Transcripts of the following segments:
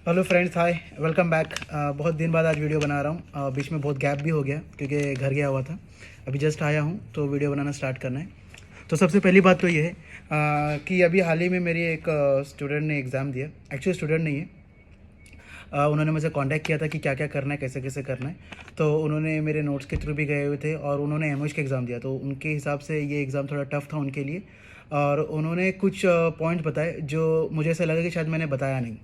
Hello friends, हाय, welcome back. बहुत दिन बाद आज वीडियो बना रहा हूँ। बीच में बहुत गैप भी हो गया क्योंकि घर गया हुआ था। अभी जस्ट आया हूँ तो वीडियो बनाना स्टार्ट करना है। तो सबसे पहली बात तो ये है कि अभी हाल ही में मेरी एक स्टूडेंट ने एग्ज़ाम दिया। एक्चुअली स्टूडेंट नहीं है, उन्होंने मुझे कांटेक्ट किया था कि क्या क्या करना है, कैसे कैसे करना है। तो उन्होंने मेरे नोट्स के थ्रू भी गए हुए थे और उन्होंने एमओएच का एग्ज़ाम दिया। तो उनके हिसाब से ये एग्ज़ाम थोड़ा टफ था उनके लिए, और उन्होंने कुछ पॉइंट बताए जो मुझे ऐसा लगा कि शायद मैंने बताया नहीं।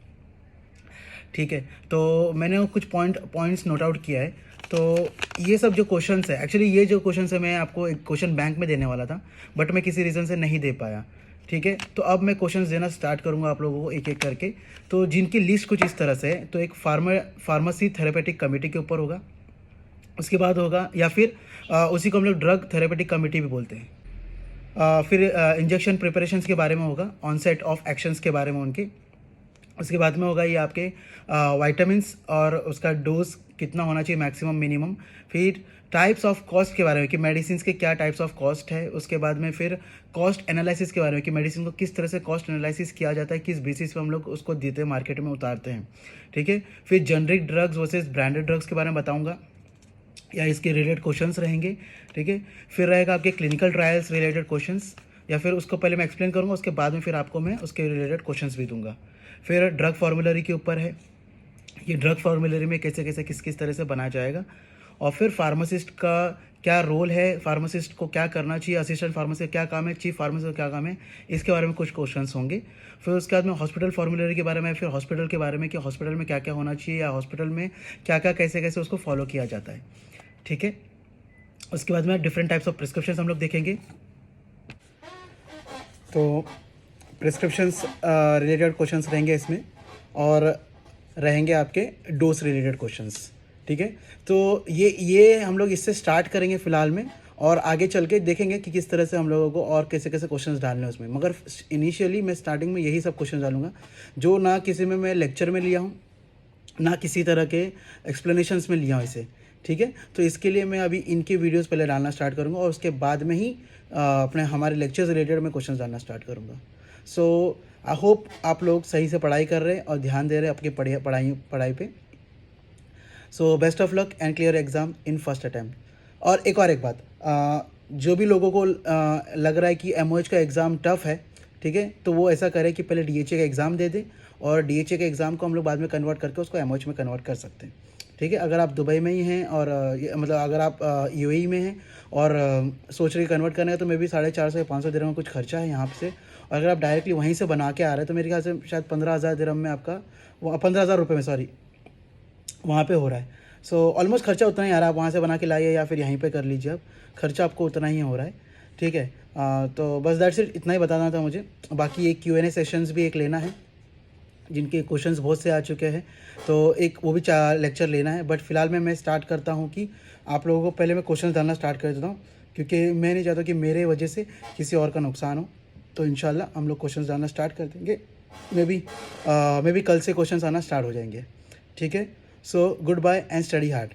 ठीक है, तो मैंने वो कुछ पॉइंट्स नोट आउट किया है। तो ये सब जो क्वेश्चंस है, एक्चुअली ये जो क्वेश्चंस है मैं आपको एक क्वेश्चन बैंक में देने वाला था, बट मैं किसी रीज़न से नहीं दे पाया। ठीक है, तो अब मैं क्वेश्चंस देना स्टार्ट करूंगा आप लोगों को एक एक करके। तो जिनकी लिस्ट कुछ इस तरह से है, तो एक फार्मेसी थेरेपेटिक कमेटी के ऊपर होगा। उसके बाद होगा, या फिर उसी को हम लोग ड्रग थेरेपेटिक कमेटी भी बोलते हैं। फिर इंजेक्शन प्रिपरेशंस के बारे में होगा, ऑनसेट ऑफ एक्शंस के बारे में उनके। उसके बाद में होगा ये आपके वाइटामिन्स और उसका डोज कितना होना चाहिए, मैक्सिमम मिनिमम। फिर टाइप्स ऑफ कॉस्ट के बारे में कि मेडिसिन के क्या टाइप्स ऑफ कॉस्ट है। उसके बाद में फिर कॉस्ट एनालिसिस के बारे में कि मेडिसिन को किस तरह से कॉस्ट एनालिसिस किया जाता है, किस बेसिस पे हम लोग उसको देते हैं, मार्केट में उतारते हैं। ठीक है, फिर generic drugs versus branded drugs के बारे में बताऊंगा, या इसके रिलेटेड क्वेश्चंस रहेंगे। ठीक है, फिर रहेगा आपके क्लिनिकल ट्रायल्स रिलेटेड क्वेश्चंस, या फिर उसको पहले मैं एक्सप्लेन करूंगा, उसके बाद में फिर आपको मैं उसके रिलेटेड क्वेश्चंस भी दूंगा। फिर ड्रग फॉर्मूलरी के ऊपर है, ये ड्रग फॉर्मूलरी में कैसे कैसे किस किस तरह से बनाया जाएगा। और फिर फार्मासिस्ट का क्या रोल है, फार्मासिस्ट को क्या करना चाहिए, असिस्टेंट फार्मासिस्ट क्या काम है, चीफ फार्मासिस्ट का क्या काम है, इसके बारे में कुछ क्वेश्चंस होंगे। फिर उसके बाद में हॉस्पिटल फॉर्मूलरी के बारे में, फिर हॉस्पिटल के बारे में कि हॉस्पिटल में क्या क्या होना चाहिए, या हॉस्पिटल में क्या क्या कैसे कैसे उसको फॉलो किया जाता है। ठीक है, उसके बाद में डिफरेंट टाइप्स ऑफ प्रिस्क्रिप्शन हम लोग देखेंगे। तो प्रिस्क्रिप्शंस रिलेटेड क्वेश्चंस रहेंगे इसमें, और रहेंगे आपके डोज रिलेटेड क्वेश्चंस। ठीक है, तो ये हम लोग इससे स्टार्ट करेंगे फ़िलहाल में, और आगे चल के देखेंगे कि किस तरह से हम लोगों को और कैसे कैसे क्वेश्चंस डालने हैं उसमें। मगर इनिशियली मैं स्टार्टिंग में यही सब क्वेश्चन डालूंगा, जो ना किसी में मैं लेक्चर में लिया हूँ, ना किसी तरह के एक्सप्लेनेशंस में लिया हूँ इसे। ठीक है, तो इसके लिए मैं अभी इनके वीडियोस पहले डालना स्टार्ट करूँगा, और उसके बाद में ही अपने हमारे लेक्चर्स रिलेटेड में क्वेश्चंस डालना स्टार्ट करूँगा। सो आई होप आप लोग सही से पढ़ाई कर रहे हैं और ध्यान दे रहे हैं आपकी पढ़ाई पे। So best of luck and clear exam in first attempt. और एक बात, जो भी लोगों को लग रहा है कि एमओएच का एग्ज़ाम टफ़ है, ठीक है, तो वो ऐसा करे कि पहले डीएचए का एग्ज़ाम दे दे, और डीएचए के एग्ज़ाम को हम लोग बाद में कन्वर्ट करके उसको एमओएच में कन्वर्ट कर सकते हैं। ठीक है, अगर आप दुबई में ही हैं, और मतलब अगर आप यूएई में हैं और सोच रहे कन्वर्ट करना है, तो मे भी 450 या 500 दिरहम में कुछ खर्चा है यहाँ से। और अगर आप डायरेक्टली वहीं से बना के आ रहे हैं, तो मेरे ख्याल से शायद 15,000 दिरहम में आपका, 15,000 रुपये में, सॉरी, वहाँ पे हो रहा है। सो ऑलमोस्ट खर्चा उतना ही आ रहा है। आप वहाँ से बना के लाइए या फिर यहीं पे कर लीजिए, आप खर्चा आपको उतना ही हो रहा है। ठीक है, तो बस दैट्स इट, इतना ही बताना था मुझे। बाकी एक Q&A सेशंस भी एक लेना है, जिनके क्वेश्चंस बहुत से आ चुके हैं, तो एक वो भी लेक्चर लेना है। बट फिलहाल में मैं स्टार्ट करता हूँ कि आप लोगों को पहले मैं क्वेश्चन डालना स्टार्ट कर देता हूँ, क्योंकि मैं नहीं चाहता कि मेरे वजह से किसी और का नुकसान हो। तो इंशाल्लाह हम लोग क्वेश्चन डालना स्टार्ट कर देंगे। मे बी कल से क्वेश्चन आना स्टार्ट हो जाएंगे। ठीक है, so goodbye and study hard.